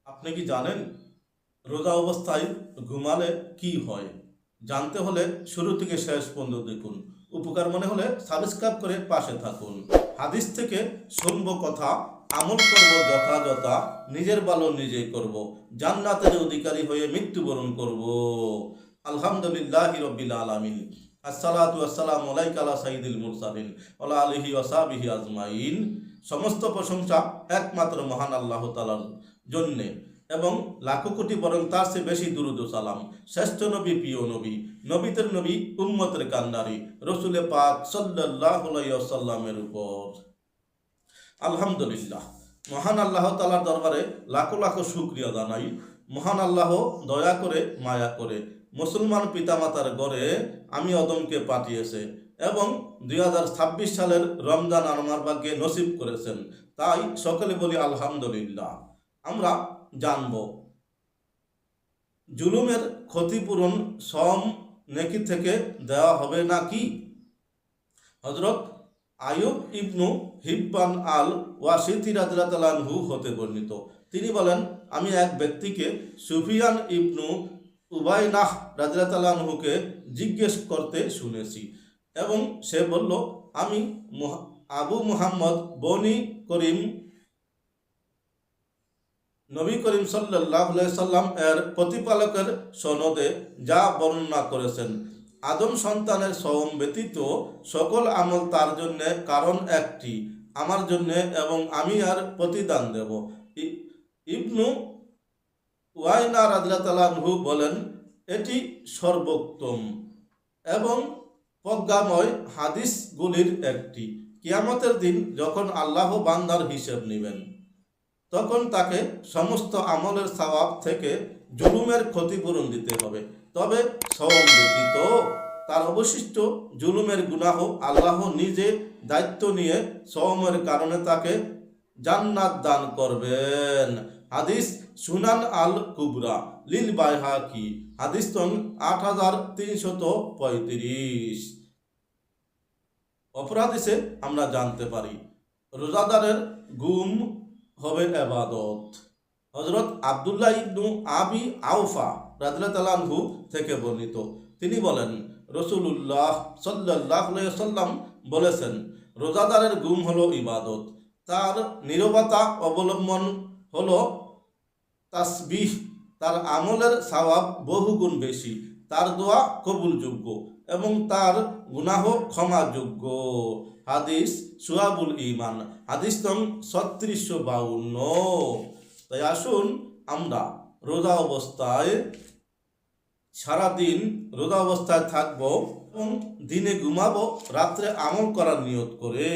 আপনি কি জানেন রোজা অবস্থায় ঘুমালে কি হয়? জানতে হলে শুরু থেকে শেষ পর্যন্ত দেখুন। উপকার মনে হলে সাবস্ক্রাইব করে পাশে থাকুন। হাদিস থেকে শুনবো কথা, আমল করব যথাযথ, নিজের ভালো নিজেই করব, জান্নাতের অধিকারী হয়ে মৃত্যুবরণ করব। আলহামদুলিল্লাহি রাব্বিল আলামিন। আসসালাতু ওয়াসসালামু আলাইকা আলা সাইয়্যিদিল মুরসালিন ওয়া আলিহি ওয়া সাহবিহি আজমাইন। সমস্ত প্রশংসা একমাত্র মহান আল্লাহ তাআলার জন্যে এবং লাখো কোটি বরং তার চেয়ে বেশি দুরূদ ও সালাম শ্রেষ্ঠ নবী, প্রিয় নবী, নবীদের নবী, উম্মতের কান্ডারি রসুলে পাক সাল্লাল্লাহু আলাইহি ওয়াসাল্লামের উপর। আলহামদুলিল্লাহ, মহান আল্লাহ তাআলার দরবারে লাখো লাখো শুকরিয়া জানাই। মহান আল্লাহ দয়া করে মায়া করে মুসলমান পিতামাতার ঘরে আমি অদমকে পাঠিয়েছে এবং 2026 সালের রমজান আমার ভাগ্যে নসিব করেছেন। তাই সকলে বলি আলহামদুলিল্লাহ। আমরা জানব জুলুমের ক্ষতিপূরণ সম নেকি থেকে দেওয়া হবে নাকি? হযরত আইয়ুব ইবনু হিব্বান আল ওয়াসিতি রাদিয়াল্লাহু আনহু হতে বর্ণিত, তিনি বলেন, আমি এক ব্যক্তিকে সুফিয়ান ইবনু উবাইনাহ রাদিয়াল্লাহু আনহুকে জিজ্ঞেস করতে শুনেছি এবং সে বলল, আমি আবু মুহাম্মদ বনি করিম নবী করিম সাল্লাল্লাহু আলাইহি সাল্লাম এর প্রতিপালকের সনদে যা বর্ণনা করেছেন, আদম সন্তানের সওম ব্যতীত সকল আমল তার জন্য, কারণ একটি আমার জন্য এবং আমি আর প্রতিদান দেব। ইবনু ওয়াইনা রাদিয়াল্লাহু আনহু বলেন, এটি সর্বোত্তম এবং প্রজ্ঞাময় হাদিসগুলির একটি। কিয়ামতের দিন যখন আল্লাহ বান্দার হিসেব নেবেন, তখন তাকে সমস্ত আমলের সওয়াব থেকে জুলুমের ক্ষতিপূরণ দিতে হবে। তবে সওম ব্যতীত তার অবশিষ্ট জুলুমের গুনাহ আল্লাহ নিজে দায়িত্ব নিয়ে সওমের কারণে তাকে জান্নাত দান করবেন। হাদিস সুনান আল কুবরা লিল বাইহাকি, হাদিস নং 8335। অপর হাদিসে আমরা জানতে পারি রোজাদারের গুম হবে ইবাদত। হযরত আব্দুল্লাহ ইবনু আবি আওফা রাদিয়াল্লাহু আনহু থেকে বর্ণিত, তিনি বলেন, রাসূলুল্লাহ সাল্লাল্লাহু আলাইহি ওয়াসাল্লাম বলেছেন, রোজাদারের গুম হলো ইবাদত, তার নীরবতা অবলম্বন হলো তাসবিহ, তার আমলের সওয়াব বহুগুণ বেশি, তার দোয়া কবুলযোগ্য এবং তার গুনাহ ক্ষমাযোগ্য। হাদিস শুআবুল ঈমান, হাদিস নং 3652। তাই আসুন আমরা রোজা অবস্থায় সারাদিন রোজা অবস্থায় থাকবো এবং দিনে ঘুমাবো, রাত্রে আমল করার নিয়ত করে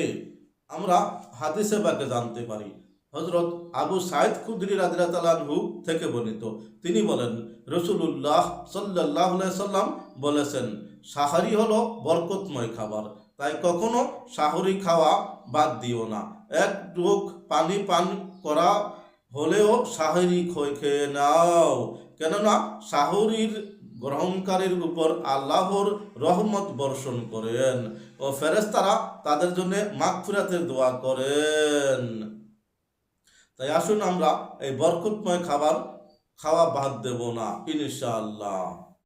আমরা হাদিসে বাকে জানতে পারি। হযরত আবু সাঈদ খুদরি রাদিয়াল্লাহু আনহু থেকে বর্ণিত, তিনি বলেন, রাসূলুল্লাহ সাল্লাল্লাহু আলাইহি সাল্লাম বলেছেন, সাহারি হলো বরকতময় খাবার, তাই কখনো সাহরি খাওয়া বাদ দিও না। এক ঢোক পানি পান করা হলেও সাহরি খেয়ে নাও, কেননা সাহরির গ্রহণকারীর উপর আল্লাহর রহমত বর্ষণ করেন ও ফেরেশতারা তাদের জন্য মাগফিরাতের দোয়া করেন। তাই আসুন আমরা এই বরকতময় খাবার খাওয়া বাদ দেব না ইনশাআল্লাহ।